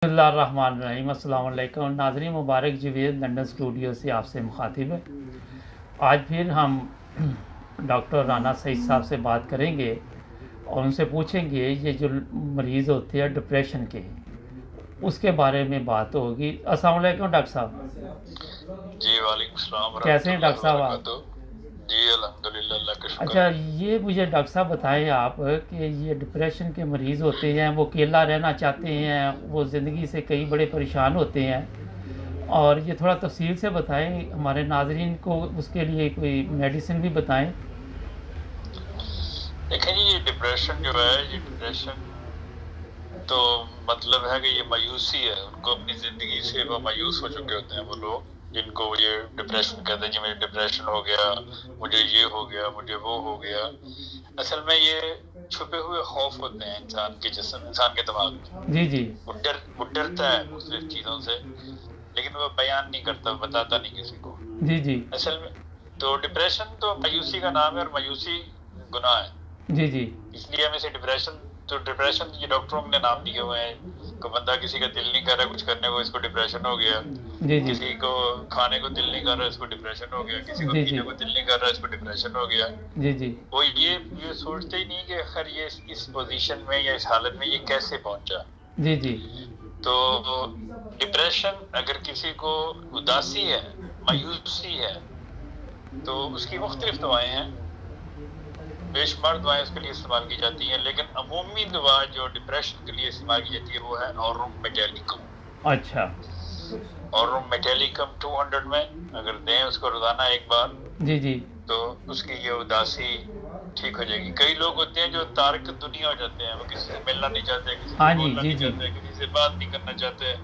बिस्मिल्लाहिर्रहमानिर्रहीम। अस्सलाम वालेकुम नाज़रीन, मुबारक जवेद लंदन स्टूडियो से आपसे मुखातिब है। आज फिर हम डॉक्टर राना सईद साहब से बात करेंगे और उनसे पूछेंगे ये जो मरीज़ होते हैं डिप्रेशन के, उसके बारे में बात होगी। अस्सलाम वालेकुम डॉक्टर साहब। जी वालेकुम सलाम। कैसे हैं डॉक्टर साहब आप? जी अल्हम्दुलिल्लाह, अल्लाह का शुक्र। अच्छा, ये मुझे डॉक्टर साहब बताएं आप कि ये डिप्रेशन के मरीज़ होते हैं, वो अकेला रहना चाहते हैं, वो ज़िंदगी से कई बड़े परेशान होते हैं, और ये थोड़ा तफसील से बताएं हमारे नाज़रीन को, उसके लिए कोई मेडिसिन भी बताएं। देखें जी, ये डिप्रेशन जो है, ये डिप्रेशन तो मतलब है कि ये मायूसी है। उनको अपनी ज़िंदगी से वो मायूस हो चुके होते हैं वो लोग, जिनको ये डिप्रेशन कहते हैं कि मुझे डिप्रेशन हो गया, मुझे ये हो गया, मुझे वो हो गया। असल में ये छुपे हुए खौफ होते हैं इंसान के जिस्म, इंसान के दिमाग में। जी जी। वो डरता है मुख्तलिफ चीज़ों से, लेकिन वो बयान नहीं करता, बताता नहीं किसी को। जी जी। असल में तो डिप्रेशन तो मायूसी का नाम है, और मायूसी गुनाह है। जी जी। इसलिए हम इसे डिप्रेशन ये डॉक्टरों ने नाम दिए हुए हैं। को बंदा किसी का दिल नहीं कर रहा कुछ करने को, इसको डिप्रेशन हो गया। जी जी। किसी को खाने को दिल नहीं कर रहा, इसको डिप्रेशन हो गया। किसी को पीने को दिल नहीं कर रहा, इसको डिप्रेशन हो गया। जी जी। वो ये सोचते ही नहीं कि आखिर ये इस पोजीशन में या इस हालत में ये कैसे पहुंचा। जी जी। तो डिप्रेशन अगर किसी को उदासी है, मायूसी है, तो उसकी मुख्तलिफ दवाएं हैं, बेशुमार दवाएं उसके लिए इस्तेमाल की जाती हैं, लेकिन अमूमी दवा जो डिप्रेशन के लिए इस्तेमाल की जाती है वो है ऑरम मेटेलिकम। अच्छा। ऑरम मेटेलिकम 200 में अगर दें उसको रोजाना एक बार, जी जी, तो उसकी ये उदासी ठीक हो जाएगी। कई लोग होते हैं जो तारक दुनिया हो जाते हैं, वो किसी से मिलना नहीं चाहते, किसी से बोलना नहीं चाहते, किसी से बात नहीं करना चाहते,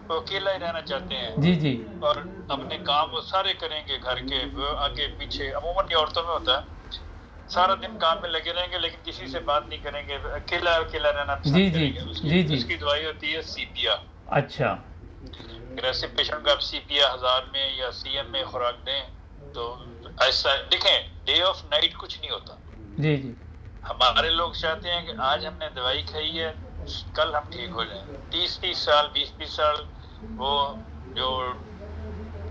वो अकेला ही रहना चाहते हैं। जी जी। और अपने काम वो सारे करेंगे, घर के वो आगे पीछे, अमूमन ये औरतों में होता है, सारा दिन काम में लगे रहेंगे लेकिन किसी से बात नहीं करेंगे, अकेला अकेला रहना पसंद करेंगे। जी जी। उसकी दवाई होती है सीपिया। अच्छा। अग्रेसिव पेशेंट को आप सीपिया 1000 में या सीएम में खुराक दें तो ऐसा देखें, डे ऑफ नाइट कुछ नहीं होता। जी जी। हमारे लोग चाहते हैं कि आज हमने दवाई खाई है, कल हम ठीक हो जाएं। 30-30 साल, 20-20 साल वो जो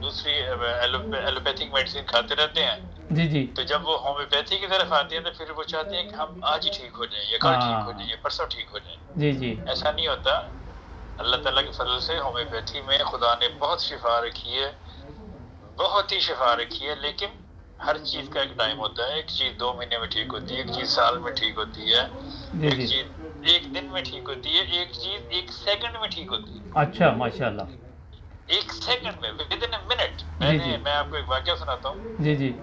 दूसरी एलोपैथिक मेडिसिन खाते रहते हैं। जी जी। तो जब वो होम्योपैथी की तरफ आते हैं तो फिर वो चाहते हैं कि हम आज ही ठीक हो जाएं, या कल ठीक हो जाएं, या परसों ठीक हो जाएं। जी जी। ऐसा नहीं होता। अल्लाह ताला के फजल से होम्योपैथी में खुदा ने बहुत शिफा रखी है, बहुत ही शिफा रखी है, लेकिन हर चीज का एक टाइम होता है। एक चीज 2 महीने में ठीक होती है, एक चीज साल में ठीक होती है, एक चीज 1 दिन में ठीक होती है, एक चीज 1 सेकंड में ठीक होती है। अच्छा, माशाल्लाह। 1 सेकंड में, विद इन अ मिनट। मैं आपको एक वाकया सुनाता हूँ। जी जी।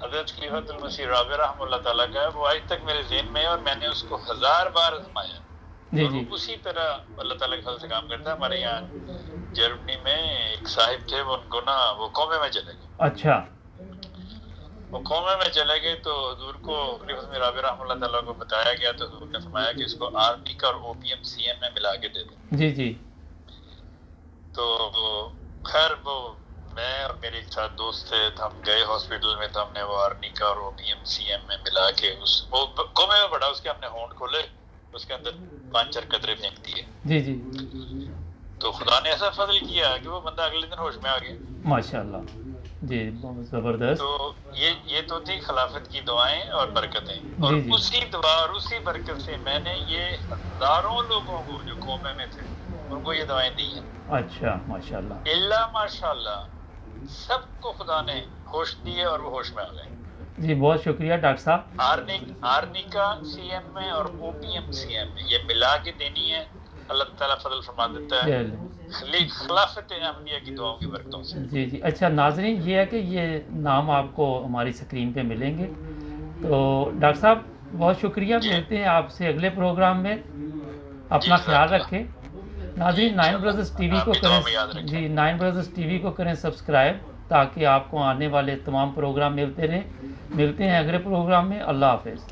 हज़रत खलीफतुल मसीह राबि रहमतुल्लाह तआला का, वो आज तक मेरे ज़हन में है और मैंने उसको 1000 बार आजमाया। जी जी। उसी तरह अल्लाह ताला के फजल से काम करता है। हमारे यहाँ जर्मनी में एक साहिब थे, वो उनको ना वो कोमे में चले गए। अच्छा। वो कोमे में चले गए तो हुजूर को खलीफतुल मसीह राबि रहमतुल्लाह तआला को बताया गया, तो हुजूर ने फरमाया कि इसको आर्निका और ओपीएम सीएम में मिला के दे दो। जी जी। तो खैर वो मैं और मेरे एक साथ दोस्त थे, तो हम गए हॉस्पिटल में, तो हमने वो आर्निका और ओपीएम सीएम में मिला के वो कोमे में पड़ा, उसके हमने होंठ खोले, उसके अंदर 5-4 कतरे फेंक दिए। जी जी। तो खुदा ने ऐसा फजल किया कि वो बंदा अगले दिन होश में आ गया। माशाल्लाह जी, बहुत जबरदस्त। तो ये तो थी खिलाफत की दुआएं और बरकतें, और उसी दुआ और उसी बरकत से मैंने ये हजारों लोगों को जो कोमे में थे उनको ये दवाएं दी हैं। अच्छा, माशाल्लाह। इल्ला माशाल्लाह सबको खुदा ने होश दिए और वो होश में आ गए। जी, बहुत शुक्रिया डॉक्टर साहब। आर्निका सीएम में और ओपीएम सीएम में ये मिला के देनी है। अल्लाह ताला फजल फरमा देता है खिलाफत अहमदिया की दुआओं की बरकतों से। जी जी। अच्छा नाज़रीन, ये है कि ये नाम आपको हमारी स्क्रीन पे मिलेंगे। तो डॉक्टर साहब बहुत शुक्रिया, मिलते हैं आपसे अगले प्रोग्राम में। अपना ख्याल रखें नाज़रीन। 9 ब्रदर्स टीवी को करें जी, 9 ब्रदर्स टीवी को करें सब्सक्राइब, ताकि आपको आने वाले तमाम प्रोग्राम मिलते रहें। मिलते हैं अगले प्रोग्राम में। अल्लाह हाफ़िज़।